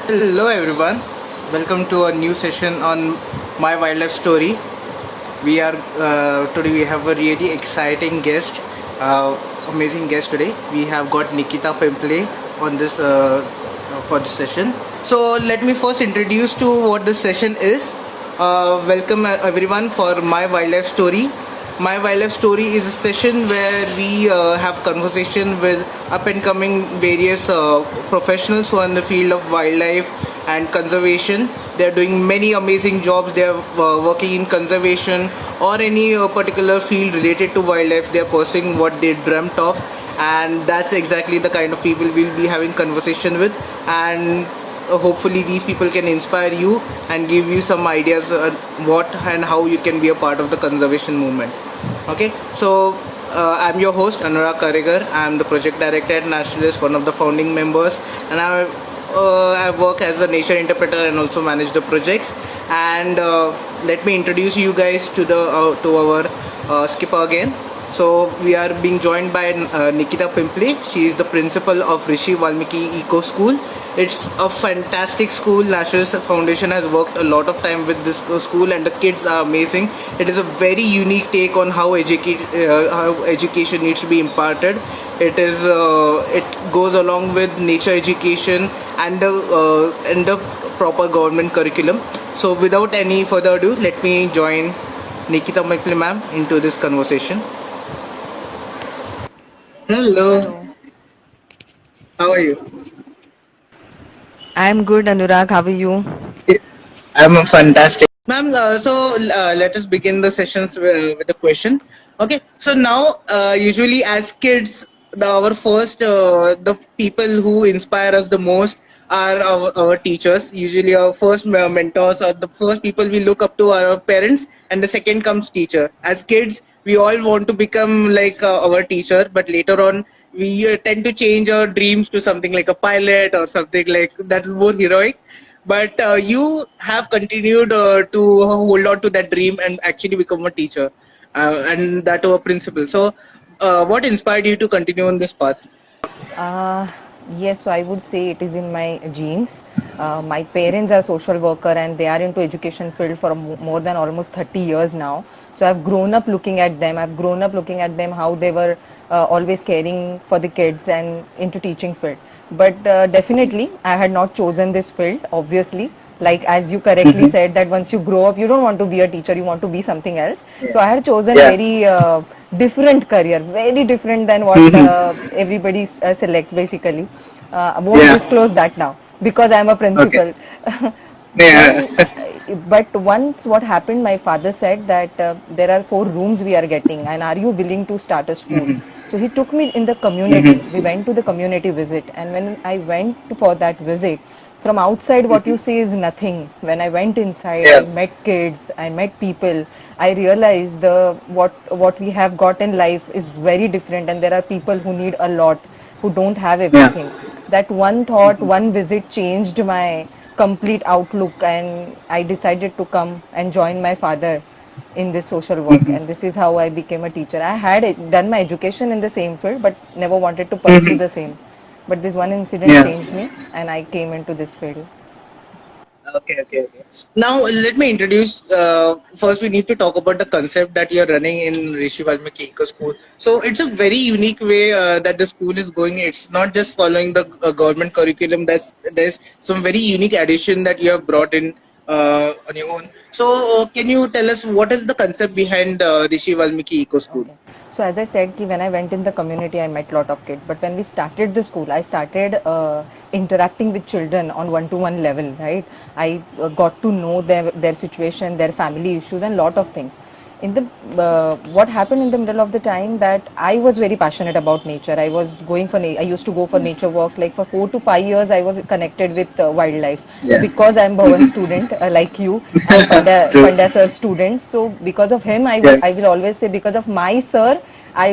Hello everyone, welcome to a new session on My Wildlife Story. We are today we have a really exciting guest, amazing guest today. We have got Nikita Pimple on this for this session. So let me first introduce to what this session is. Welcome everyone for My Wildlife Story. My Wildlife Story is a session where we have conversation with up and coming various professionals who are in the field of wildlife and conservation. They are doing many amazing jobs. They are working in conservation or any particular field related to wildlife. They are pursuing what they dreamt of, and that's exactly the kind of people we'll be having conversation with. And hopefully these people can inspire you and give you some ideas on what and how you can be a part of the conservation movement. Okay, so I'm your host Anurag Karegar. I'm the project director at Naturalist, one of the founding members, and I work as a nature interpreter and also manage the projects. And let me introduce you guys to our skipper again. So we are being joined by Nikita Pimple. She is the principal of Rishi Valmiki Eco School. It's a fantastic school. Naturalist Foundation has worked a lot of time with this school, and the kids are amazing. It is a very unique take on how education needs to be imparted. It goes along with nature education and the proper government curriculum. So without any further ado, let me join Nikita Pimple ma'am into this conversation. Hello, Hello. how are you? I'm good, Anurag. How are you? I'm fantastic. Ma'am, let us begin the sessions with a question. Okay, so now, usually as kids, our first, the people who inspire us the most are our teachers. Usually, our first mentors or the first people we look up to are our parents, and the second comes teacher. As kids, we all want to become like our teacher, but later on, we tend to change our dreams to something like a pilot or something like that's more heroic, but you have continued to hold on to that dream and actually become a teacher, and that to a principal. So what inspired you to continue on this path? Uh, yes, so I would say it is in my genes. My parents are social worker and they are into education field for more than almost 30 years now. So I've grown up looking at them. I've grown up looking at them how they were always caring for the kids and into teaching field. But definitely, I had not chosen this field. Obviously, like as you correctly Mm-hmm. said, that once you grow up, you don't want to be a teacher. You want to be something else. Yeah. So I had chosen Yeah. very different career, very different than what Mm-hmm. everybody selects basically. I won't Yeah. disclose that now because I'm a Okay. principal. Yeah. Then, but once what happened, my father said that there are 4 rooms we are getting, and are you willing to start a school? Mm-hmm. So he took me in the community. We Mm-hmm. went to the community visit, and when I went for that visit, from outside, what you see is nothing. When I went inside, I Yeah. met kids, I met people. I realized what we have got in life is very different, and there are people who need a lot, who don't have Yeah. everything. That one thought, one visit changed my complete outlook, and I decided to come and join my father in this social work, Mm-hmm. and this is how I became a teacher. I had done my education in the same field, but never wanted to pursue Mm-hmm. the same. But this one incident Yeah. changed me, and I came into this field. Okay, okay, okay. Now let me introduce. First, we need to talk about the concept that you're running in Rishi Valmiki Eco School. So it's a very unique way that the school is going. It's not just following the government curriculum. There's some very unique addition that you have brought in on your own. So can you tell us what is the concept behind Rishi Valmiki Eco School? Okay. So as I said, ki when I went in the community, I met lot of kids. But when we started the school, I started interacting with children on one-to-one level, right? I got to know their situation, their family issues, and lot of things. In the what happened in the middle of the time that I was very passionate about nature. I was going for I used to go for nature walks. Like for 4 to 5 years, I was connected with wildlife Yeah. because I'm Bhavan student like you. I'm True. Panda sir student. So because of him, Yeah. I will always say because of my sir, I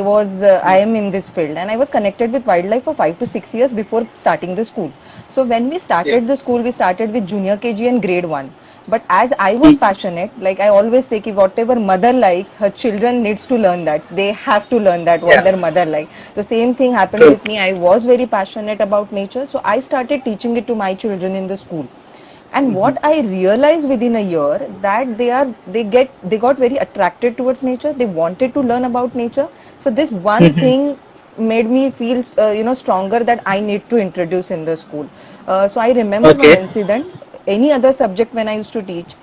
am in this field, and I was connected with wildlife for 5 to 6 years before starting the school. So when we Yeah. started the school, we started with junior KG and grade 1. But as I was passionate, like I always say, ki whatever mother likes, her children needs to learn that. They have to learn that what Yeah. their mother like. The same thing happened True. with me. I was very passionate about nature, so I started teaching it to my children in the school. And what I realized within a year that they got very attracted towards nature. They wanted to learn about nature. So this one thing made me feel stronger that I need to introduce in the school. So I remember one Okay. incident. Any other subject when I used to teach,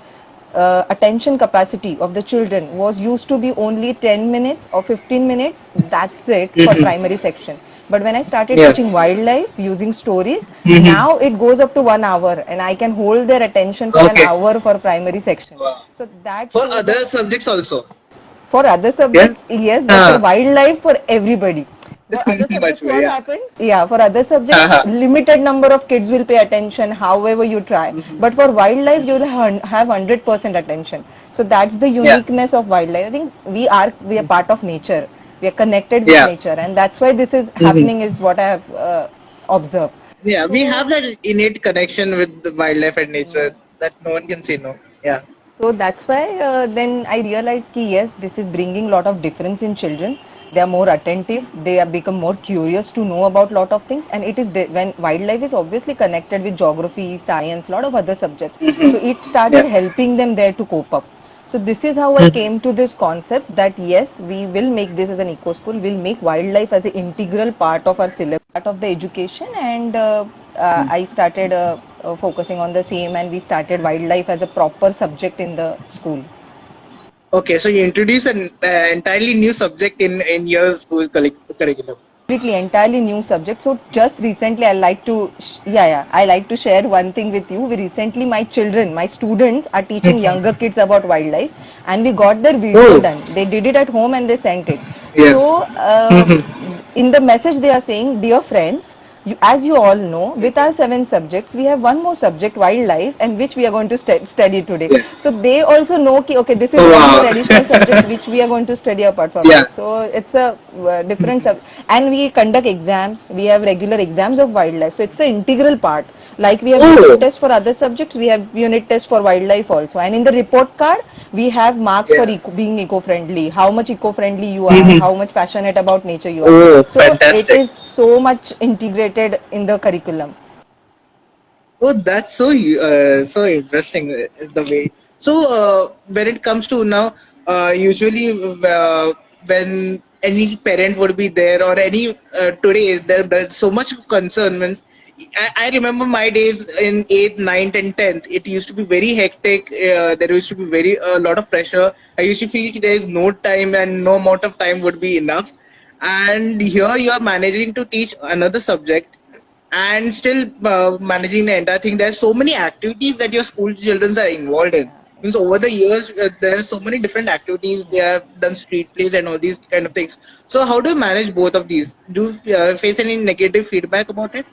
attention capacity of the children was used to be only 10 minutes or 15 minutes. That's it for primary section. But when I started Yeah. teaching wildlife using stories, now it goes up to 1 hour and I can hold their attention for an Okay. hour for primary section. Wow. So that For shows other that subjects also. for other Yeah. subjects, yes, but for Uh, wildlife, for everybody. For other much subjects, way. what Yeah. happens? Yeah, for other subjects, Uh-huh. limited number of kids will pay attention, however you try. But for wildlife, you will have 100% attention. So that's the Yeah. uniqueness of wildlife. I think we are part of nature. We are connected with Yeah. nature, and that's why this is happening. Is what I have observed. Yeah. We So have that innate connection with the wildlife and nature that no one can say no. Yeah. So that's why then I realized कि yes, this is bringing lot of difference in children. They are more attentive. They have become more curious to know about lot of things. And it is when wildlife is obviously connected with geography, science, lot of other subjects. So it started Yeah. helping them there to cope up. So this is how I came to this concept that yes, we will make this as an eco school. We'll make wildlife as an integral part of our syllabus, part of the education, and I started focusing on the same, and we started wildlife as a proper subject in the school. Okay. So you introduce an entirely new subject in your school curriculum. Completely, entirely new subject. So just recently, I like to share one thing with you. We recently, my children, my students are teaching younger kids about wildlife, and we got their video Oh. done. They did it at home and they sent it. Yeah. So in the message they are saying, dear friends, as you all know, with our 7 subjects, we have one more subject, wildlife, and which we are going to study today. Yeah. So they also know, ki, okay, this is Oh, one more wow. additional subject which we are going to study apart from Yeah. this. So it's a different and we conduct exams. We have regular exams of wildlife. So it's an integral part. Like we have unit Oh. tests for other subjects, we have unit tests for wildlife also. And in the report card, we have marks for Yeah. being eco-friendly, how much eco-friendly you are, how much passionate about nature you are. Oh, So it fantastic. is so much integrated in the curriculum. Oh, that's so interesting the way. So when it comes to now, usually when any parent would be there or any today there's so much of concern. Means I remember my days in 8th, 9th, and 10th. It used to be very hectic. There used to be very a lot of pressure. I used to feel there is no time and no amount of time would be enough. And here you are managing to teach another subject and still managing the entire thing. There's so many activities that your school children are involved in. Means over the years, there are so many different activities. They have done street plays and all these kind of things. So how do you manage both of these? Do you face any negative feedback about it?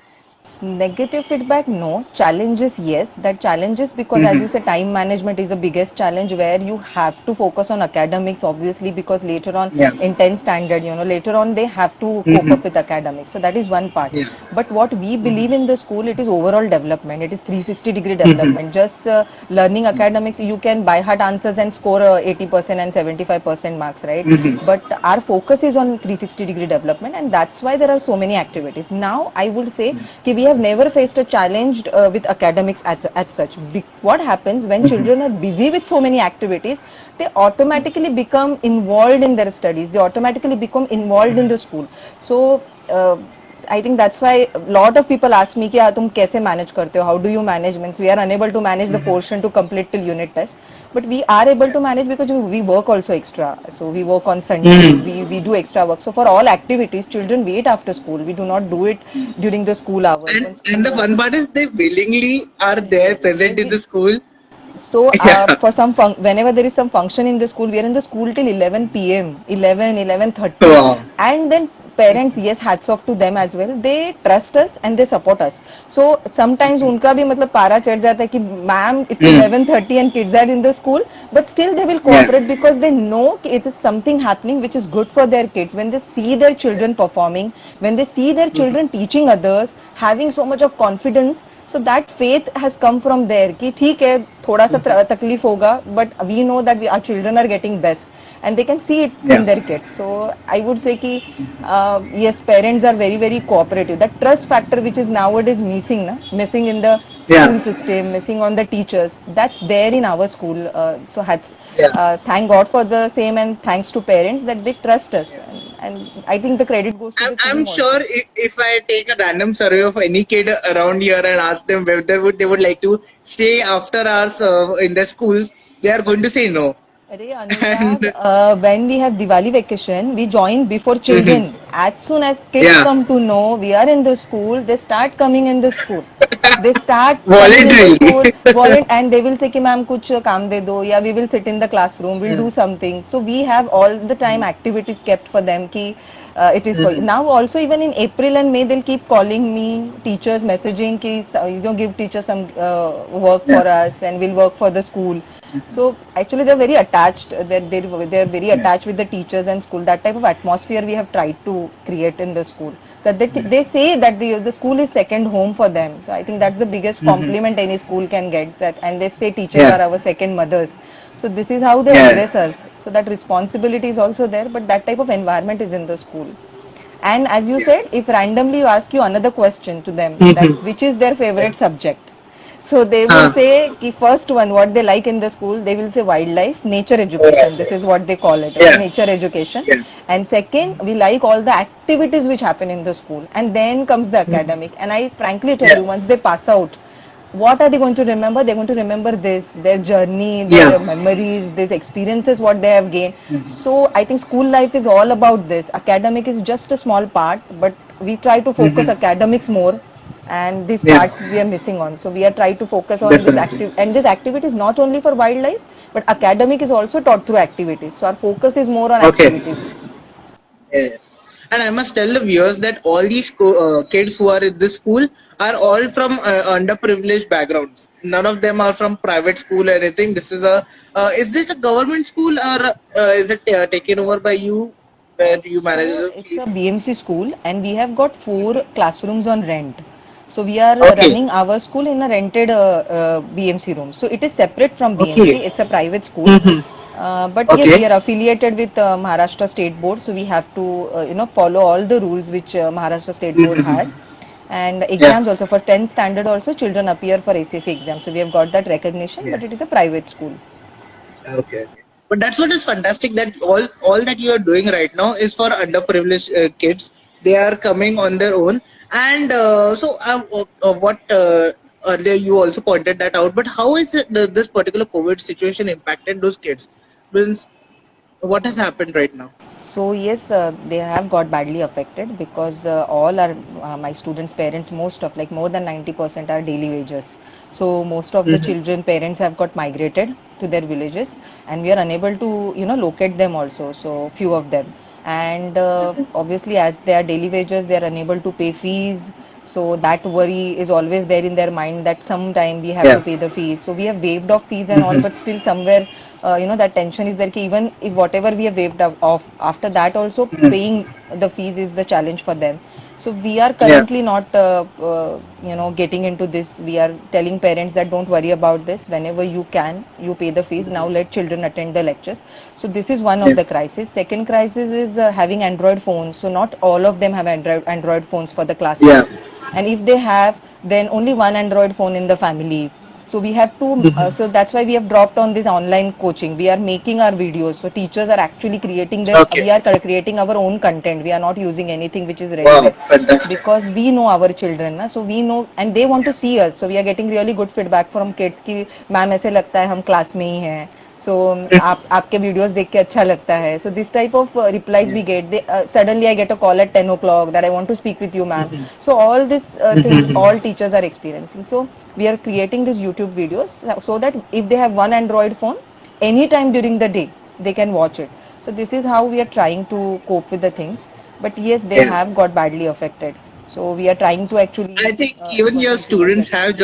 Negative feedback, no. Challenges, yes. That challenges because, as you said, time management is the biggest challenge where you have to focus on academics, obviously, because later on, Yeah. in 10th standard, later on they have to cope up with academics. So that is one part. Yeah. But what we believe in the school, it is overall development. It is 360-degree development. Just learning academics, you can by heart answers and score 80% and 75% marks, right? But our focus is on 360-degree development, and that's why there are so many activities. Now, I would say that we have never faced a challenge with academics as such. What happens when children are busy with so many activities, they automatically become involved in their studies. They automatically become involved in the school. So I think that's why a lot of people ask me, कि तुम कैसे manage करते हो? How do you manage? Means we are unable to manage the portion to complete till unit test. But we are able to manage because we work also extra. So we work on Sundays, we do extra work. So for all activities, children wait after school. We do not do it during the school hours. When And school the fun part is they willingly are there present in the school. So Yeah. for some whenever there is some function in the school, we are in the school till 11 p.m., 11:30, Wow. and then parents, yes, hats off to them as well. They trust us and they support us. So sometimes उनका भी मतलब पारा चढ़ जाता है कि ma'am it's 11:30 and kids are in the school, but still they will cooperate because they know it is something happening which is good for their kids. When they see their children performing, when they see their children teaching others, having so much of confidence. So that faith has come from there कि ठीक है थोड़ा सा तकलीफ होगा, but we know that our children are getting best and they can see it in Yeah. their kids. So I would say कि yes, parents are very cooperative. That trust factor which is nowadays missing in the Yeah. school system, missing on the teachers, that's there in our school. So Yeah. thank God for the same, and thanks to parents that they trust us, and I think the credit goes to the I'm team also. sure if I take a random survey of any kid around here and ask them whether they would like to stay after hours in the schools, they are going to say no. Arey And Anurag, when we have Diwali vacation, we join before Mhm. children. As soon as kids Yeah, come to know we are in the school, they start coming in the school. They start coming in the voluntarily. school, and they will say कि ma'am कुछ काम दे दो, या we will sit in the classroom, we'll do something. So we have all the time activities kept for them कि it is for now also. Even in April and May they'll keep calling me, teachers messaging कि give teachers some work Yeah, for us and we'll work for the school. So actually they're very attached. They're very yeah, attached with the teachers and school. That type of atmosphere we have tried to create in the school. So they say that the school is second home for them. So I think that's the biggest compliment any school can get. That, and they say teachers yeah, are our second mothers. So this is how they yeah. address us. So that responsibility is also there, but that type of environment is in the school. And as you Yeah. said, if randomly you ask you another question to them, that Mhm. which is their Yeah. favorite subject, so they will Huh. say ki first one what they like in the school, they will say wildlife, nature Oh, education. This is what they call it, okay, yeah, nature education. yeah. And second, we like all the activities which happen in the school. And then comes the academic. And I frankly tell Yeah. you, once they pass out, what are they going to remember? They're going to remember this, their journey, Yeah. their memories, these experiences, what they have gained. So I think school life is all about this. Academic is just a small part, but we try to focus Mhm. academics more, and these Yeah. parts we are missing on. So we are trying to focus on this Definitely. active, and this activity is not only for wildlife, but academic is also taught through activities. So our focus is more on Okay. activities. Yeah. And I must tell the viewers that all these kids who are in this school are all from underprivileged backgrounds. None of them are from private school or anything. This is a is this a government school, or is it taken over by you, where you manage the It's a fees? BMC school, and we have got 4 classrooms on rent. So we are Okay. running our school in a rented BMC room. So it is separate from BMC. Okay. It's a private school. Mhm. But yes, Okay. we are affiliated with Maharashtra State Board, so we have to follow all the rules which Maharashtra State Board has. Mhm. And Yeah. exams also for 10th standard also children appear for ACC exams. So we have got that recognition, Yeah. but it is a private school. Okay. Okay. But that's what is fantastic, that all that you are doing right now is for underprivileged kids. They are coming on their own, and what earlier you also pointed that out. But how is this particular COVID situation impacted those kids? Means what has happened right now? So yes, they have got badly affected because all our my students' parents, most of like more than 90% are daily wagers. So most of the Mhm. children parents have got migrated to their villages, and we are unable to locate them also. So few of them, and obviously as they are daily wagers, they are unable to pay fees. So that worry is always there in their mind that sometime we have to Yeah. pay the fees. So we have waived off fees and all, Mhm. but still somewhere that tension is there. Ki even if whatever we have waived off, after that also Mhm. paying the fees is the challenge for them. So we are Yeah. currently not getting into this. We are telling parents that don't worry about this. Whenever you can, you pay the fees. Now let children attend the lectures. So this is one of Yeah. the crisis. Second crisis is having Android phones. So not all of them have Android phones for the classes, Yeah. and if they have, then only one Android phone in the family. So we have to, so that's why we have dropped on this online coaching. We are making our videos. So teachers are actually creating we Okay. are creating our own content. We are not using anything which is Wow. ready-made, Fantastic. because we know our children na, so we know, and they want to see us. So we are getting really good feedback from kids कि ma'am ऐसे लगता है हम class में ही हैं. So आप आपके videos देख के अच्छा लगता है. So this type of replies we get. Suddenly I get a call at 10 o'clock that I want to speak with you, ma'am. So all these things all teachers are experiencing. So we are creating these YouTube videos so that if they have one Android phone, anytime during the day they can watch it. So this is how we are trying to cope with the things. But yes, they Yeah. have got badly affected. So we are trying to I actually think even your working towards students it. have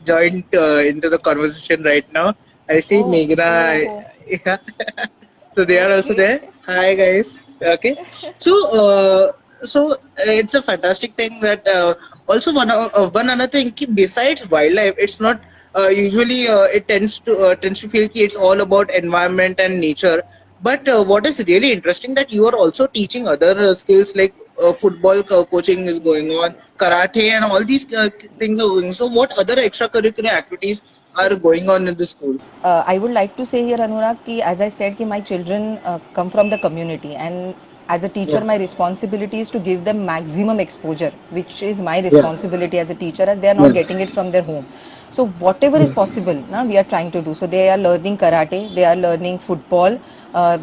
joined into the conversation right now. I see Oh, Meghna. oh, Yeah. So they are also okay. there. Hi guys. Okay. So So it's a fantastic thing that also one another thing ki besides wildlife, it's not usually it tends to feel ki it's all about environment and nature. But what is really interesting that you are also teaching other skills like football coaching is going on, karate, and all these things are going. So what other extracurricular activities are going on in the school? I would like to say here, Anurag, ki, as I said, ki my children come from the community, and as a teacher, Yeah, my responsibility is to give them maximum exposure, which is my yeah, responsibility as a teacher, as they are not yeah. getting it from their home. So whatever is possible, now we are trying to do. So they are learning karate, they are learning football.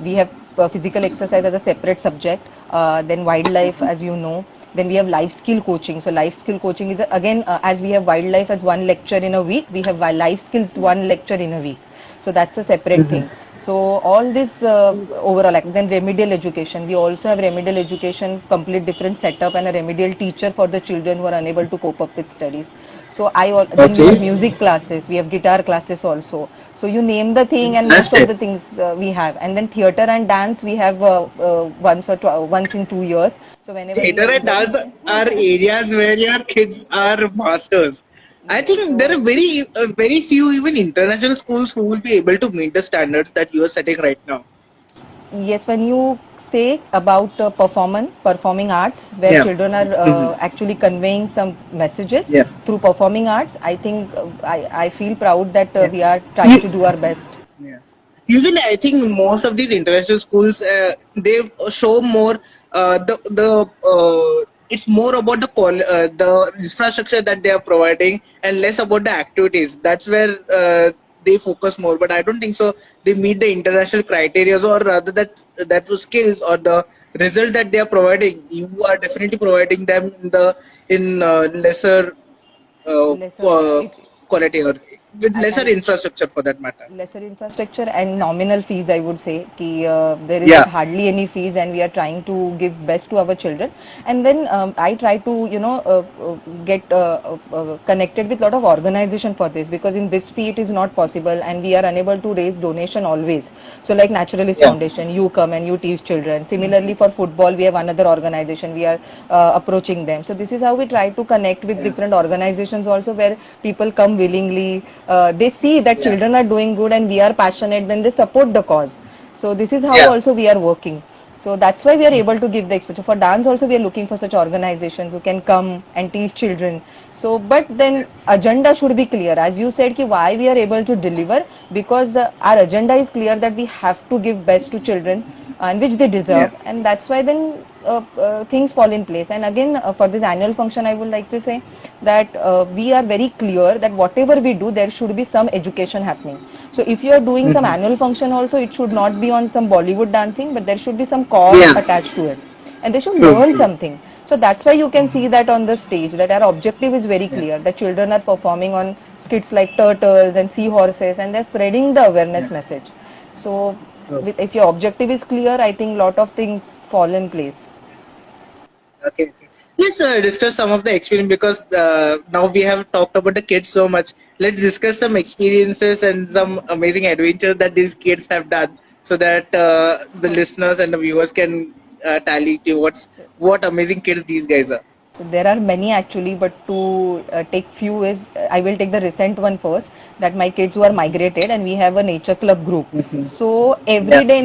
We have physical exercise as a separate subject. Then wildlife, as you know. Then we have life skill coaching. So life skill coaching is again, as we have wildlife as one lecture in a week, we have life skills one lecture in a week. So that's a separate thing. So all this overall, like then remedial education. We also have remedial education, complete different setup, and a remedial teacher for the children who are unable to cope up with studies. So then we have Okay, music classes, we have guitar classes also. So you name the thing, and most of fantastic. the things we have. And then theater and dance we have once in 2 years. So whenever we Theater have and dance are areas where your kids are masters. I yes, think there so are very few even international schools who will be able to meet the standards that you are setting right now. yes, when you say about performing arts, where Yeah. children are Mhm. actually conveying some messages Yeah. through performing arts, I think I feel proud that Yeah. we are trying You, to do our best. yeah. Usually, I think most of these international schools they show more it's more about the infrastructure that they are providing and less about the activities. That's where they focus more. But I don't think so. They meet the international criteria, or rather that was skills or the result that they are providing. You are definitely providing them in lesser uh, Lesser, qua- it, quality or with lesser and infrastructure for that matter. lesser infrastructure and nominal fees, I would say ki there is Yeah, like hardly any fees, and we are trying to give best to our children. And then I try to get connected with lot of organization for this, because in this fee it is not possible and we are unable to raise donation always. So like Naturalist yeah, Foundation, you come and you teach children. Similarly for football, we have another organization, we are approaching them. So this is how we try to connect with yeah, different organizations also, where people come willingly. They see that yeah, children are doing good and we are passionate, then they support the cause. So this is how yeah, also we are working. So that's why we are able to give the exposure. For dance also we are looking for such organizations who can come and teach children. So but then agenda should be clear. As you said, ki why we are able to deliver, because our agenda is clear that we have to give best to children and which they yeah, deserve, and that's why then things fall in place. And again, for this annual function, I would like to say that we are very clear that whatever we do, there should be some education happening. So if you are doing some annual function also, it should not be on some Bollywood dancing, but there should be some cause yeah. attached to it, and they should True, learn true. something. So that's why you can see that on the stage, that our objective is very Yeah, clear, that children are performing on skits like turtles and seahorses, and they're spreading the yeah. awareness message. So True. if your objective is clear, I think lot of things fall in place. Okay, okay. Let's discuss some of the experience because now we have talked about the kids so much. Let's discuss some experiences and some amazing adventures that these kids have done, so that the listeners and the viewers can tally to what amazing kids these guys are. So there are many actually, but to take few is I will take the recent one first. That my kids who are migrated, and we have a nature club group. So Yeah, every day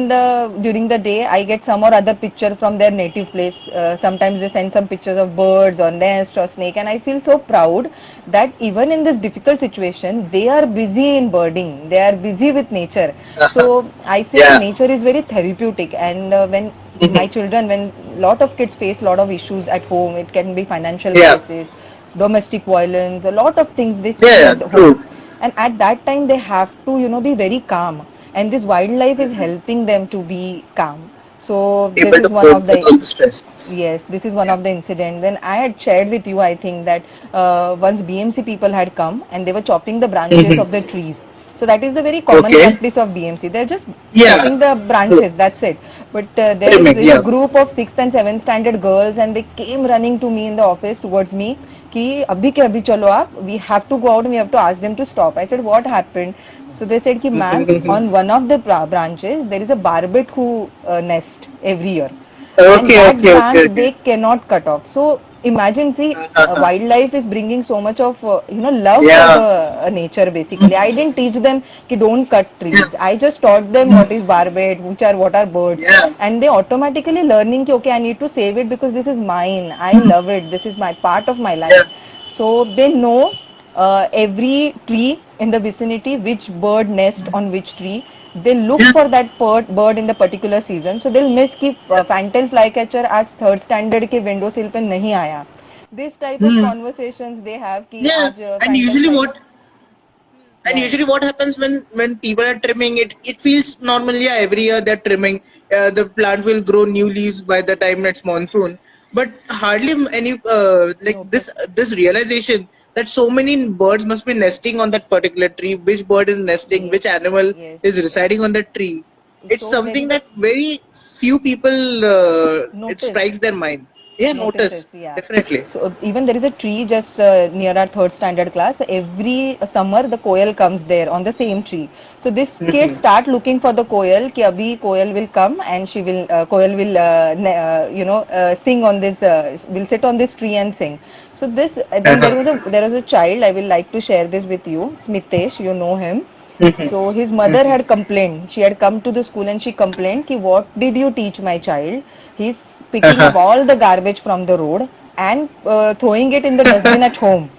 during the day, I get some or other picture from their native place. Sometimes they send some pictures of birds or nest or snake, and I feel so proud that even in this difficult situation, they are busy in birding. They are busy with nature. So I say that yeah, nature is very therapeutic, and when my children, when lot of kids face lot of issues at home, it can be financial yeah, crisis, domestic violence, a lot of things they yeah, see yeah. at home, True. and at that time they have to be very calm, and this wildlife is helping them to be calm. So this Able is to one cope of with the all the stresses. yes, this is one Yeah. of the incidents. Then I had shared with you, I think, that once BMC people had come and they were chopping the branches of the trees. So that is the very common Okay. practice of BMC. They're just Yeah. chopping the True. branches, that's it. But there is Trimming. this Yeah. group of 6th and 7th standard girls, and they came running to me in the office towards me कि अभी के अभी चलो आप, we have to go out and we have to ask them to stop. I said, what happened? So they said कि ma'am, on one of the branches there is a barbat who nest every year. and Okay, that okay, okay, branch okay. they cannot cut off. So imagine, see, Uh-huh. wildlife is bringing so much of love for Yeah. the nature. Basically, I didn't teach them ki don't cut Yeah. trees. I just taught them what is barbet, what are birds, Yeah. and they automatically learning ki okay, I need to save it because this is mine. I love it. This is my part of my life. Yeah. So they know every tree in the vicinity, which bird nest on which tree. They look Yeah. for that bird in the particular season. So they'll miss कि फैंटल flycatcher आज third standard के window सिल पे नहीं आया. This type of Hmm. conversations they have कि Yeah. आज And फैंटल usually fly. what And Yeah, usually, what happens when people are trimming it? It feels normally, yeah, every year they're trimming. The plant will grow new leaves by the time it's monsoon. But hardly any like notice. this realization that so many birds must be nesting on that particular tree. Which bird is nesting? Yes, Which animal yes, is yes. residing on that tree? It's So there something is a that very few people it notice. strikes their mind. Yeah, Notices, notice yeah. definitely. So even there is a tree just near our third standard class. Every summer the koel comes there on the same tree. So this kid Mhm. start looking for the koel. कि अभी koel will come and she will koel will sing on this will sit on this tree and sing. So this then there was a child. I will like to share this with you. Smitesh, you know him. So his mother had complained. She had come to the school and she complained कि what did you teach my child? He's picking up all the garbage from the road and throwing it in the dustbin at home.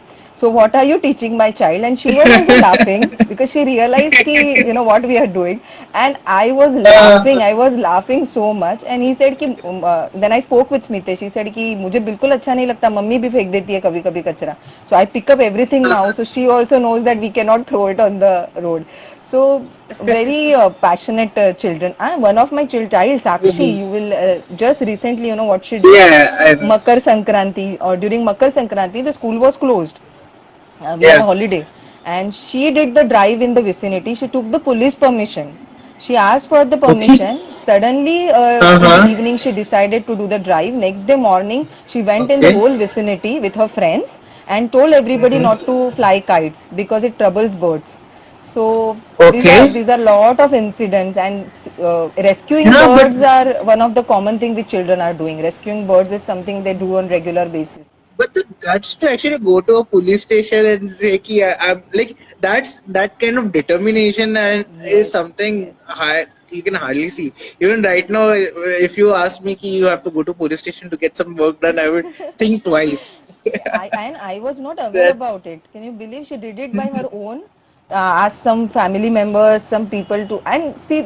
So what are you teaching my child? And she was also laughing because she realized कि what we are doing. And I was laughing. I was laughing so much. And he said कि then I spoke with Smitesh. He said कि मुझे बिल्कुल अच्छा नहीं लगता. Mummy भी फेंक देती है कभी कभी कचरा. So I pick up everything now. So she also knows that we cannot throw it on the road. So very passionate children. And one of my child Sakshi, Mhm. you will just recently, what she did. Yeah, I know. Makar Sankranti, or during Makar Sankranti, the school was closed. We had a Yeah. holiday, and she did the drive in the vicinity. She took the police permission. She asked for the Okay. permission. Suddenly, in the Uh-huh. evening, she decided to do the drive. Next day morning, she went in the Okay. whole vicinity with her friends and told everybody not Mhm. to fly kites because it troubles birds. So Okay. these are lot of incidents, and rescuing Yeah, birds are one of the common thing which children are doing. Rescuing birds is something they do on regular basis. but the guts to actually go to a police station and say ki I'm like that kind of determination and is Yes, something yes. high, you can hardly see. Even right now, if you ask me ki you have to go to police station to get some work done, I would think twice. I was not aware That's. about it. Can you believe she did it by her own? Asked some family members, some people to, and see,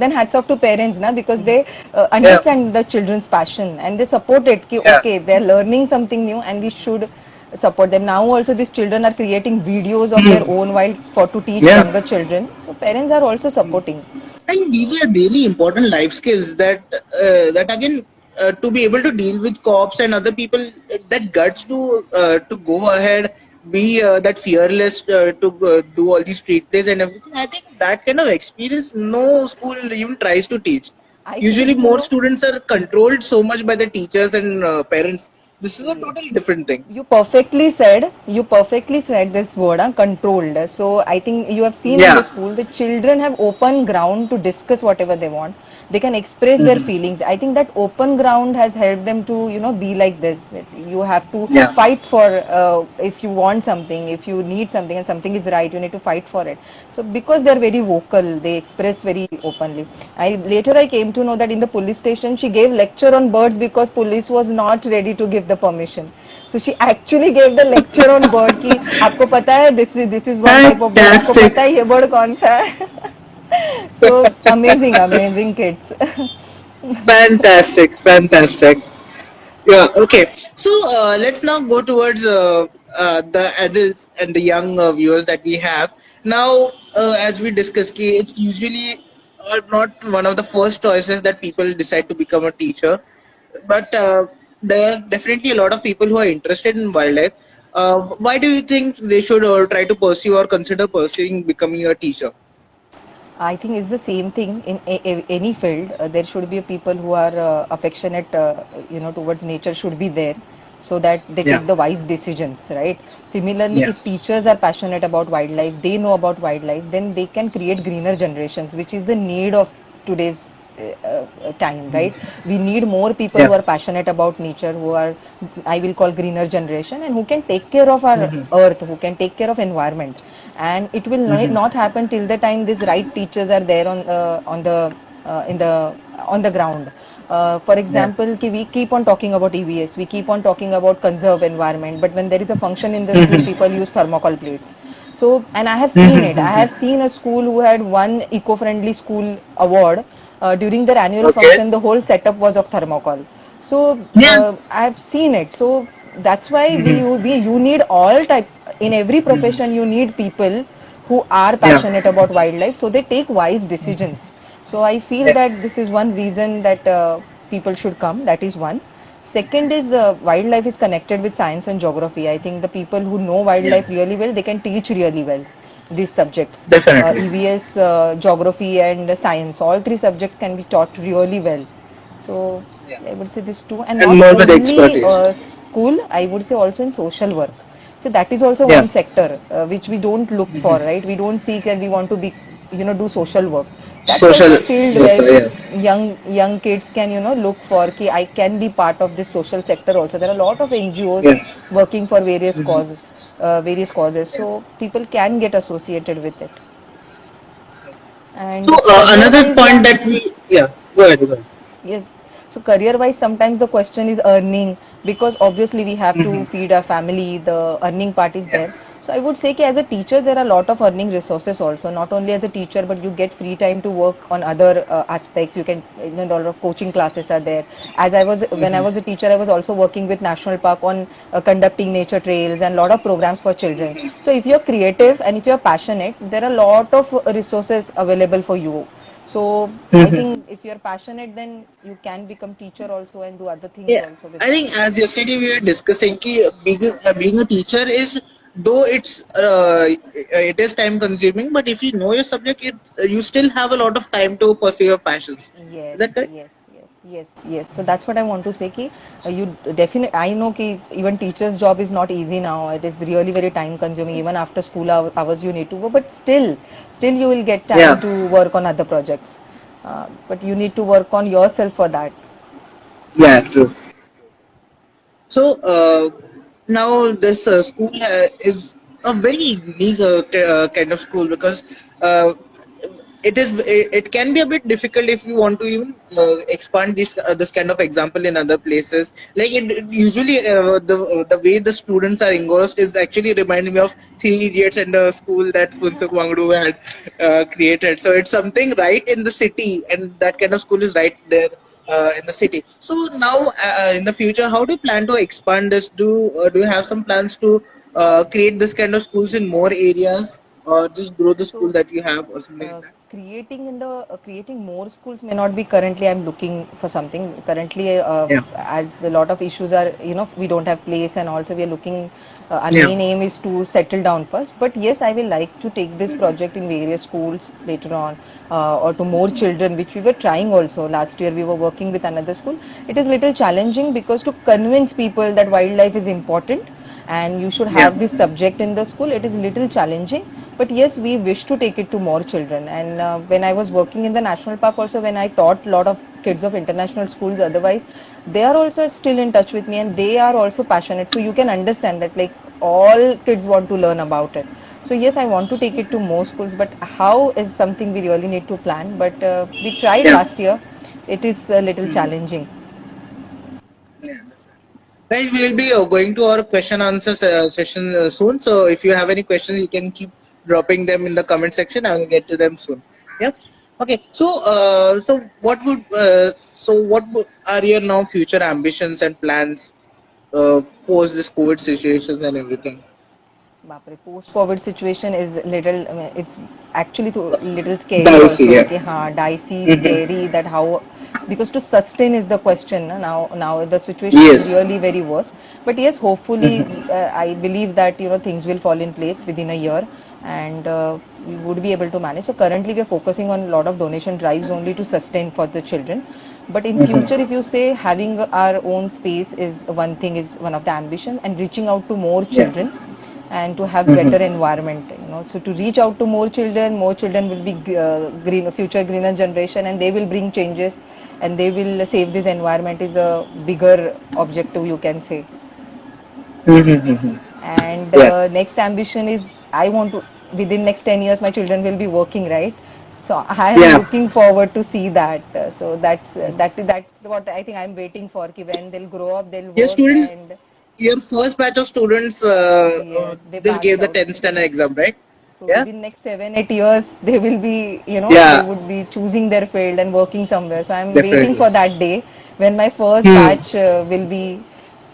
then hats off to parents, na, because they Yeah. understand the children's passion and they support it. Ki, Yeah. okay, they're learning something new and we should support them. Now also these children are creating videos of their own while for to teach Yeah. younger children. So parents are also supporting. And these are really important life skills that again to be able to deal with cops and other people, that guts to go ahead, be that fearless to do all these street plays and everything. I think that kind of experience no school even tries to teach. I Usually, think, more students are controlled so much by the teachers and parents. This is a yes. totally different thing. You perfectly said this word, controlled. So I think you have seen in the Yeah. school the children have open ground to discuss whatever they want. They can express their Mhm. feelings. I think that open ground has helped them to be like this. That you have to Yeah. fight for if you want something, if you need something and something is right, you need to fight for it. So because they are very vocal, they express very openly. I came to know that in the police station she gave lecture on birds because police was not ready to give the permission. So she actually gave the lecture on bird कि आपको पता है this is one type of bird, आपको Fantastic. पता है ये bird कौन सा है. So amazing kids. Fantastic. Fantastic. Yeah. Okay. So let's now go towards the adults and the young viewers that we have. Now, as we discussed, ki it's usually not one of the first choices that people decide to become a teacher, but there are definitely a lot of people who are interested in wildlife. Why do you think they should try to pursue or consider pursuing becoming a teacher? I think it's the same thing in any field. There should be people who are affectionate, towards nature should be there, so that they Yeah. take the wise decisions, right? Similarly, Yeah. if teachers are passionate about wildlife, they know about wildlife, then they can create greener generations, which is the need of today's time, right? We need more people who are passionate about nature, who are, I will call, greener generation, and who can take care of our earth, who can take care of environment. And it will not happen till the time these right teachers are there on the in the on the ground. For example, we keep on talking about EVS, we keep on talking about conserve environment, but when there is a function in the school, people use thermocol plates. So, and I have seen it. I have seen a school who had won eco-friendly school award. During their annual Okay. function, the whole setup was of thermocol. So, Yeah. I have seen it. So that's why you need all type, in every profession you need people who are Yeah. passionate about wildlife, so they take wise decisions. So I feel Yeah. that this is one reason that people should come. That is one. Second is wildlife is connected with science and geography. I think the people who know Yeah. wildlife really well, they can teach really well these subjects. Definitely. EVS, geography, and science. All three subjects can be taught really well. So Yeah. I would say these two, and And not more with only expertise. school. I would say also in social work. So that is also Yeah. one sector which we don't look for, right? We don't seek and we want to be, do social work. That's also Social a field worker. where Yeah. young kids can look for ki I can be part of this social sector also. There are a lot of NGOs Yeah. working for various causes. So people can get associated with it. So And career another wise, point yeah. that we, yeah, go ahead. Go ahead. Yes. So career wise, sometimes the question is earning, because obviously we have to feed our family. The earning part is Yeah. there. So I would say that as a teacher, there are a lot of earning resources also. Not only as a teacher, but you get free time to work on other aspects. You can, a lot of coaching classes are there. When I was a teacher, I was also working with National Park on conducting nature trails and a lot of programs for children. So if you're creative and if you're passionate, there are a lot of resources available for you. So I think if you're passionate, then you can become teacher also and do other things Yeah, also with I that. think as yesterday we were discussing, being a teacher is, though it is time consuming, but if you know your subject, you still have a lot of time to pursue your passions. Is Yes, that correct? yes, yes, yes, yes. So that's what I want to say. Ki you definitely. I know ki even teacher's job is not easy now. It is really very time consuming. Even after school hours, you need to work. But still you will get time Yeah, to work on other projects. But you need to work on yourself for that. yeah, true. So now this school is a very unique kind of school, because uh, it can be a bit difficult if you want to even expand this kind of example in other places. Like usually the way the students are engrossed is actually reminding me of Three Idiots and the school that Funsuk Wangdu had created. So it's something right in the city, and that kind of school is right there in the city. So now, in the future, how do you plan to expand this? Do you have some plans to create this kind of schools in more areas, or just grow the school So that you have, or something like that? creating more schools may not be currently. I'm looking for something currently, Yeah, as a lot of issues are, we don't have place, and also we are looking. Our yeah, main aim is to settle down first. But yes, I will like to take this project in various schools later on, or to more children, which we were trying also. Last year we were working with another school. It is little challenging because to convince people that wildlife is important and you should yeah. have this subject in the school, it is little challenging. But yes, we wish to take it to more children. And when I was working in the national park also, when I taught a lot of kids of international schools otherwise, they are also still in touch with me and they are also passionate. So you can understand that like all kids want to learn about it. So yes, I want to take it to more schools, but how is something we really need to plan. But we tried Yeah. last year. It is a little challenging. Yeah. Guys, we will be going to our question answer session soon. So if you have any questions, you can keep dropping them in the comment section. I will get to them soon. Yeah. Okay. So are your now future ambitions and plans post this COVID situations and everything? Bapre, post-COVID situation is little, I mean, it's actually little scary Dicey, also. yeah. Okay, dicey, scary, that how, because to sustain is the question. Now the situation is Yes. really very worse. But yes, hopefully, I believe that things will fall in place within a year, and we would be able to manage. So currently, we are focusing on a lot of donation drives only to sustain for the children. But in future, if you say having our own space is one thing, is one of the ambition, and reaching out to more Yeah. children and to have better environment. So to reach out to more children will be future greener generation, and they will bring changes, and they will save this environment is a bigger objective, you can say. Mm-hmm. And Yeah. next ambition is I want to, within next 10 years my children will be working, right? So I am Yeah. looking forward to see that. So that's what I think I'm waiting for, ki when they'll grow up, they'll Your work, students, and your first batch of students yes, they just passed gave the out. 10th standard exam, right? So Yeah. within next 7-8 years, they will be, they Yeah. would be choosing their field and working somewhere. So I'm waiting Definitely. for that day when my first Hmm. batch will be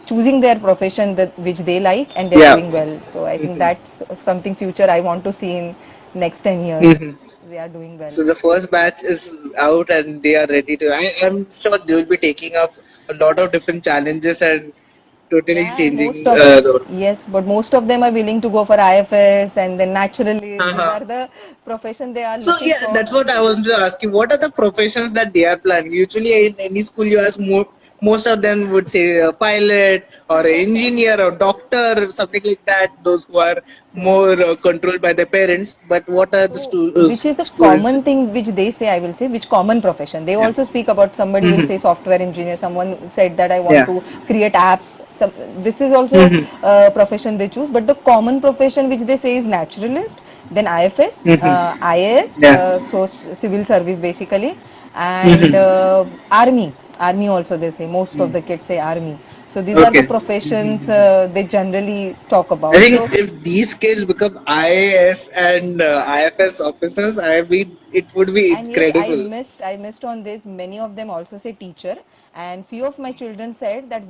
choosing their profession that which they like, and they're Yeah. doing well. So I think that's something future I want to see in next 10 years. Hmm. They are doing well. So the first batch is out and they are ready to. I'm sure they will be taking up a lot of different challenges and totally Yeah, changing most of the. yes, but most of them are willing to go for IFS and then naturalists. These Uh-huh. are the profession they are So looking yeah, for. that's what I wanted to ask you. What are the professions that they are planning? Usually, in any school, you ask most of them would say a pilot or an engineer or doctor or something like that. Those who are So more controlled by their parents. But what are the So, which is the students? common thing which they say, I will say, which common profession. They Yeah. also speak about somebody will Hmm. say software engineer, someone said that I want Yeah. to create apps. Some, this is also Hmm. a profession they choose, but the common profession which they say is naturalist, then IFS, Hmm. IAS, Yeah. civil service basically, and Hmm. army. Army also they say, most of the kids say army. So these are the Okay. professions they generally talk I about. So think if these kids become IAS and IFS officers, I mean, it would be and yes, incredible. I missed on this. Many of them also say teacher, and few of my children said that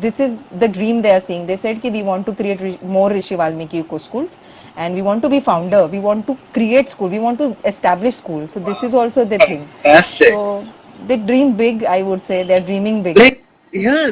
this is the dream they are seeing. They said that we want to create more Rishi Valmiki eco schools, and we want to be founder. We want to create school. We want to establish school. So this is also the thing. Fantastic. So they dream big. I would say they're dreaming big. Like, yeah,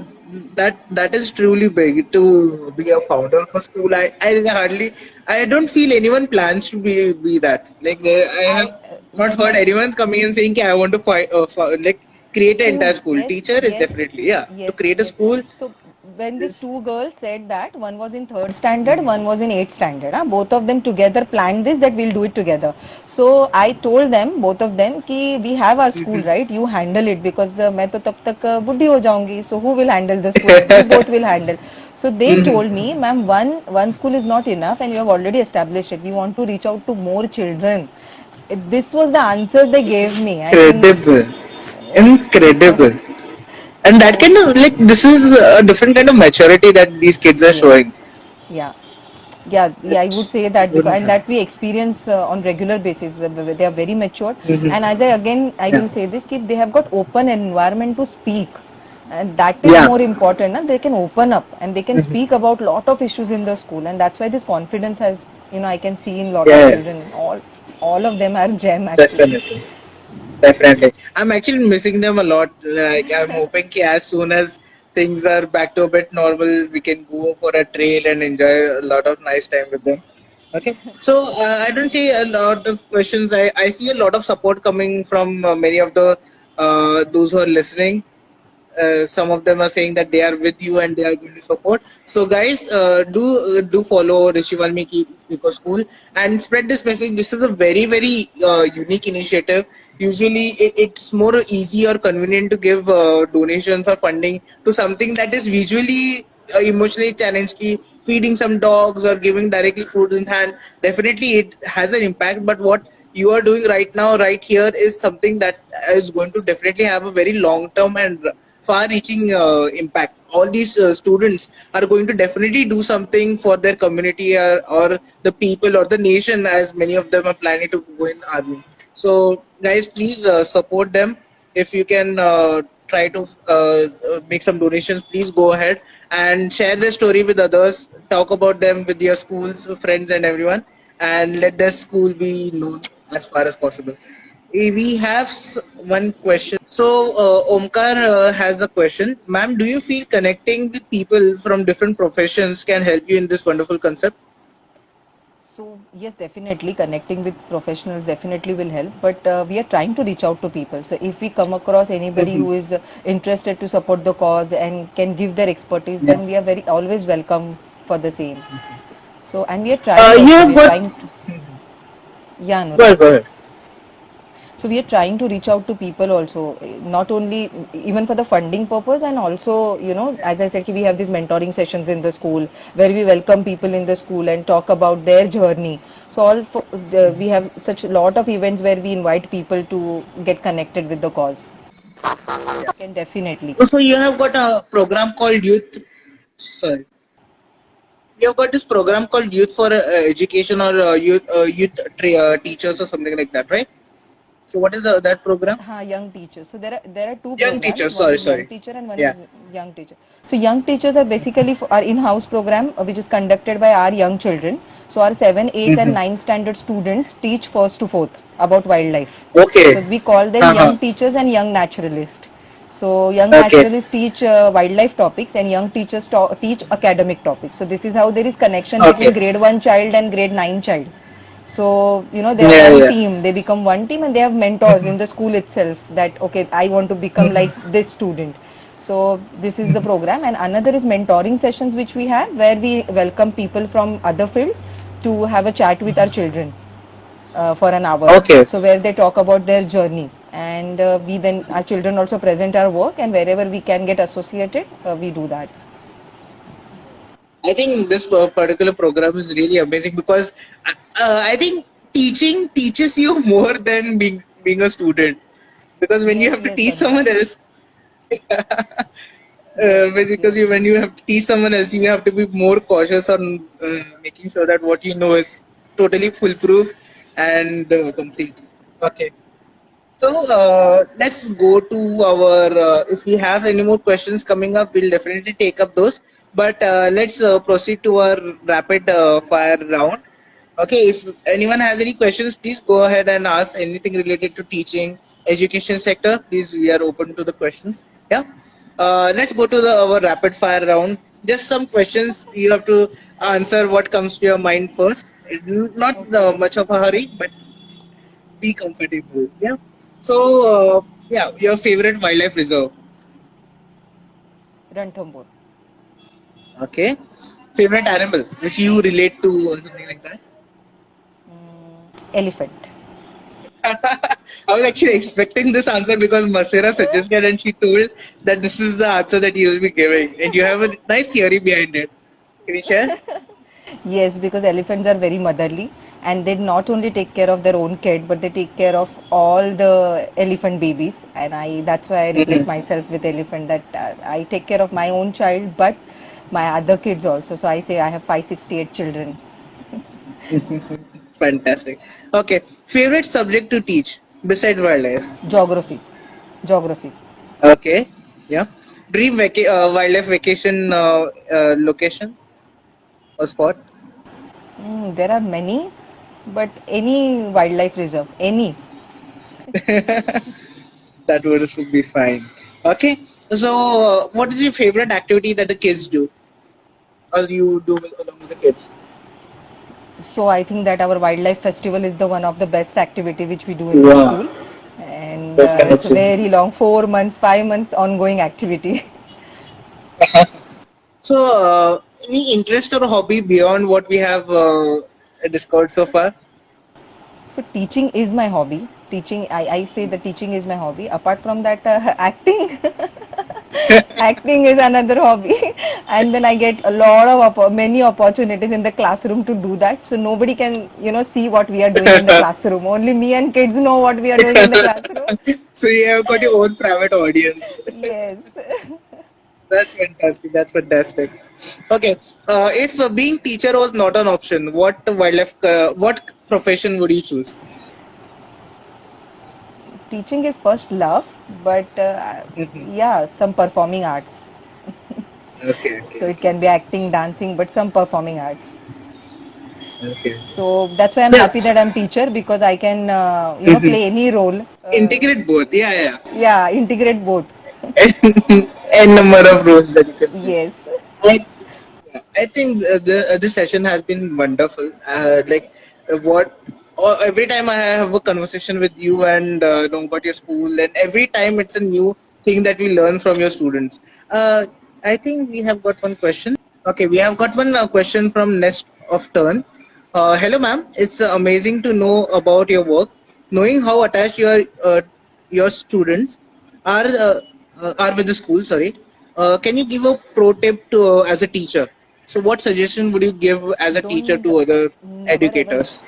that is truly big to be a founder of a school. I don't feel anyone plans to be that. Like, I have I not when heard my anyone coming and saying, "Okay, I want to like create an school, entire school." yes, Teacher is yes, definitely, yeah, to yes, create a yes. school So when these is. two girls said that, one was in third standard, one was in eighth standard, both of them together planned this that we'll do it together. So I told them, both of them, कि we have our school, right? You handle it because मैं तो तब तक बुढ़ी हो जाऊंगी. So who will handle the school? You both will handle. So they told me, ma'am, one school is not enough, and you have already established it. We want to reach out to more children. This was the answer they gave me. I think Incredible. Incredible. And that so. kind of like this is a different kind of maturity that these kids are Yes. showing. Yeah. Yeah, I would It's say that because wouldn't and have. that we experience on regular basis. They are very mature, and as I Yeah. will say this, kid, they have got open environment to speak, and that is Yeah. more important. Na? They can open up and they can speak about lot of issues in the school, and that's why this confidence has, I can see in lot of Yeah. children. All of them are gem actually. Definitely. Definitely. I'm actually missing them a lot. Like I'm hoping कि as soon as things are back to a bit normal, we can go for a trail and enjoy a lot of nice time with them. Okay. So I don't see a lot of questions. I see a lot of support coming from many of the those who are listening. Some of them are saying that they are with you and they are going to support. So guys, do follow Rishi Valmiki Eco School and spread this message. This is a very unique initiative. Usually, it's more easy or convenient to give donations or funding to something that is visually emotionally challenged. Ki feeding some dogs or giving directly food in hand, definitely it has an impact. But what you are doing right now, right here, is something that is going to definitely have a very long term and far reaching impact. All these students are going to definitely do something for their community or the people or the nation, as many of them are planning to go in army. So guys, please support them. If you can try to make some donations, please go ahead and share their story with others. Talk about them with your schools, friends, and everyone, and let their school be known as far as possible. We have one question. So, Omkar has a question. Ma'am, do you feel connecting with people from different professions can help you in this wonderful concept? So yes, definitely connecting with professionals definitely will help. But we are trying to reach out to people. So if we come across anybody Mhm. who is interested to support the cause and can give their expertise, Yeah. then we are very always welcome for the same. So, and we are trying You also, have we are got. trying to, yeah, Go Anurag. ahead, go ahead. So we are trying to reach out to people also, not only even for the funding purpose, and also, as I said, we have these mentoring sessions in the school where we welcome people in the school and talk about their journey. So we have such a lot of events where we invite people to get connected with the cause. Can definitely. So you have got a program called Youth. Sorry, you have got this program called Youth for Education or Teachers or something like that, right? So what is that program? Young teachers. So there are two Young programs. teachers. One Sorry, is young sorry. teacher and one Yeah. is young teacher. So young teachers are basically our in-house program, which is conducted by our young children. So our 7, 8, and Mm-hmm. 9 standard students teach first to fourth about wildlife. Okay. So we call them Uh-huh. young teachers and young naturalists. So young Okay. naturalists teach wildlife topics and young teachers teach academic topics. So this is how there is connection between Okay. grade 1 child and grade 9 child. So, they are Yeah, one yeah. team, they become one team and they have mentors in the school itself that, okay, I want to become like this student. So, this is the program. And another is mentoring sessions which we have where we welcome people from other fields to have a chat with our children for an hour. Okay. So, where they talk about their journey. And we then, our children also present our work, and wherever we can get associated, we do that. I think this particular program is really amazing because I think teaching teaches you more than being a student. Because when you Yes, have to yes, teach Anurag. someone else, Yes, because yes. when you have to teach someone else, you have to be more cautious on making sure that what you know is totally foolproof and complete. Okay. So let's go to our. If we have any more questions coming up, we'll definitely take up those. But let's proceed to our rapid fire round. Okay, if anyone has any questions, please go ahead and ask anything related to teaching, education sector. Please, we are open to the questions. Yeah. Let's go to our rapid fire round. Just some questions you have to answer what comes to your mind first. Not Okay. much of a hurry, but be comfortable. Yeah. So, yeah, your favorite wildlife reserve. Ranthambore. Okay. Favorite animal which you relate to or something like that. Elephant. I was actually expecting this answer because Masera suggested and she told that this is the answer that you will be giving, and you have a nice theory behind it. Can you share? Yes, because elephants are very motherly and they not only take care of their own kid, but they take care of all the elephant babies. And that's why I relate Mhm. myself with elephant that I take care of my own child, but my other kids also. So I say I have 568 children. Fantastic. Okay. Favorite subject to teach besides wildlife. Geography. Geography. Okay. Yeah. Wildlife vacation location or spot. There are many, but any wildlife reserve, any. That would should be fine. Okay. So, what is your favorite activity that the kids do, or you do along with the kids? So I think that our wildlife festival is the one of the best activity which we do in the Yeah, school, and it's a definitely. very long 4 months, 5 months ongoing activity. So, any interest or hobby beyond what we have discovered so far? So teaching is my hobby. I say that teaching is my hobby. Apart from that, acting, acting is another hobby. And then I get a lot of many opportunities in the classroom to do that. So nobody can, see what we are doing in the classroom. Only me and kids know what we are doing in the classroom. So you have got your own private audience. Yes. That's fantastic. That's fantastic. Okay, if being teacher was not an option, what profession would you choose? Teaching is first love, but Mhm. yeah, some performing arts. Okay, So okay, it can be acting, dancing, but some performing arts. okay. So that's why I'm Yeah. happy that I'm teacher because I can, Mhm. play any role. Integrate both. Yeah, yeah. Yeah, integrate both. N number of roles that you can play. Yes. I, yeah, I think this session has been wonderful. What every time I have a conversation with you and know about your school, and every time it's a new thing that we learn from your students. I think we have got one question. Okay, we have got one question from Nest of Turn. Hello, ma'am. It's amazing to know about your work. Knowing how attached your students are with the school. Sorry. Can you give a pro tip to as a teacher? So, what suggestion would you give as a teacher Don't to other never ever educators?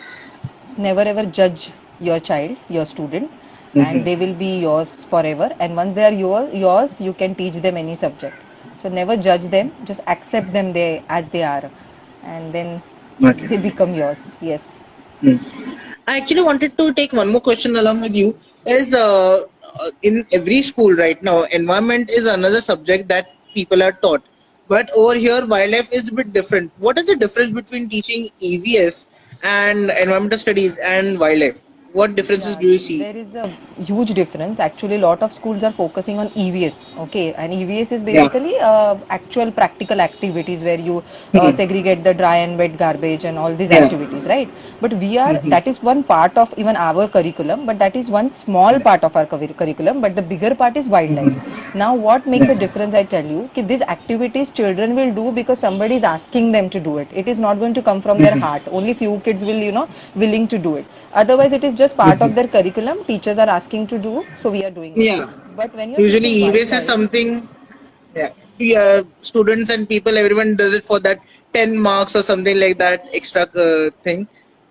never ever judge your child, your student, and Mm-hmm. they will be yours forever. And once they are yours, you can teach them any subject. So never judge them, just accept them they as they are, and then Okay. they become yours. Yes. Hmm. I actually wanted to take one more question along with you. Is in every school right now, environment is another subject that people are taught. But over here, wildlife is a bit different. What is the difference between teaching EVS and environmental studies and wildlife? What differences Yeah, do you see? there is a huge difference. Actually, a lot of schools are focusing on EVS. Okay, and EVS is Yeah. basically actual practical activities where you Hmm. segregate the dry and wet garbage and all these Yeah. activities, right? But we are Hmm. that is one part of even our curriculum, but that is one small Yeah. part of our curriculum. But the bigger part is wildlife. Hmm. Now, what makes a Yeah. difference? I tell you, कि these activities children will do because somebody is asking them to do it. It is not going to come from their Hmm. heart. Only few kids will, willing to do it. Otherwise, it is just part of Hmm. their curriculum. Teachers are asking to do, so we are doing it. Yeah. But when you're Usually, teaching EVS is wildlife, something. Yeah. Yeah, students and people, everyone does it for that 10 marks or something like that extra thing.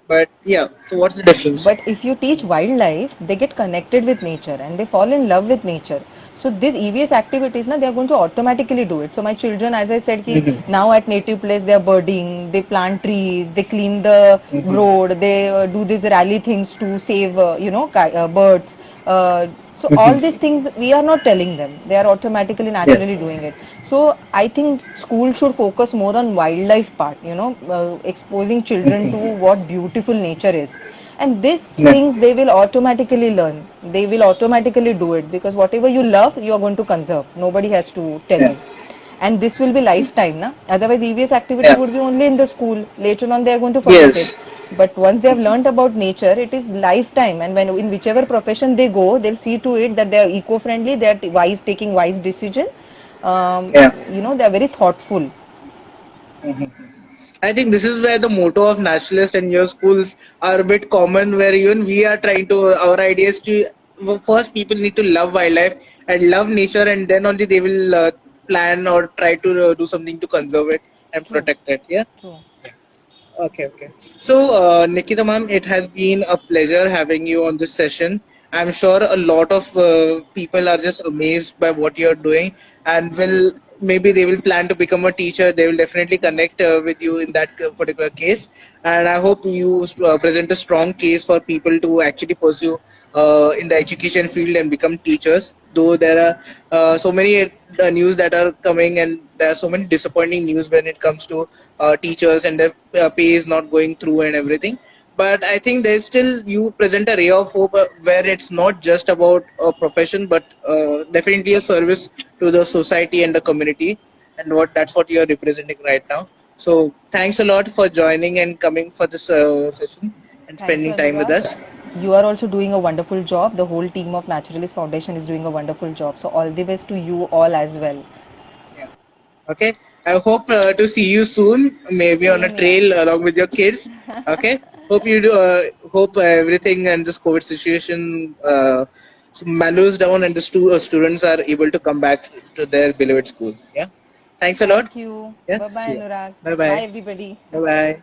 But yeah, so what's the difference? but if you teach wildlife, they get connected with nature and they fall in love with nature. So these EVS activities, now they are going to automatically do it. So my children, as I said, ki Hmm. now at native place they are birding, they plant trees, they clean the Hmm. road, they do these rally things to save, birds. So all Hmm. these things we are not telling them; they are automatically, Yeah. naturally doing it. So I think school should focus more on wildlife part. Exposing children to Hmm. what beautiful nature is, and these Yeah. things they will automatically learn, they will automatically do it, because whatever you love you are going to conserve, nobody has to tell Yeah. you. And this will be lifetime na? Otherwise EVS activity Yeah. would be only in the school, later on they are going to forget it. Yes. But once they have learned about nature, it is lifetime, and when in whichever profession they go, they'll see to it that they are eco-friendly, they are wise, taking wise decision. Yeah. They are very thoughtful. I think this is where the motto of nationalist and your schools are a bit common, where even we are trying to, our idea is to, well, first people need to love wildlife and love nature, and then only they will plan or try to do something to conserve it and True, protect it. Yeah. true. Okay, okay. So, Nikita ma'am, it has been a pleasure having you on this session. I'm sure a lot of people are just amazed by what you're doing, and will maybe they will plan to become a teacher. They will definitely connect with you in that particular case. And I hope you present a strong case for people to actually pursue in the education field and become teachers. Though there are so many news that are coming, and there are so many disappointing news when it comes to teachers and their pay is not going through and everything. But I think there's still, you present a ray of hope where it's not just about a profession, but definitely a service to the society and the community, and what that's what you're representing right now. So thanks a lot for joining and coming for this session and Thank you, spending time with Anurag. us. You are also doing a wonderful job. The whole team of Naturalist Foundation is doing a wonderful job. So all the best to you all as well. Yeah. Okay. I hope to see you soon, maybe on a Same here. trail along with your kids. Okay. Hope you do. Hope everything and this COVID situation mellows down, and the students are able to come back to their beloved school. Yeah. Thanks a lot. Thank you. Yeah. Bye bye, See ya. Anurag. Bye Bye, bye. everybody. Bye bye.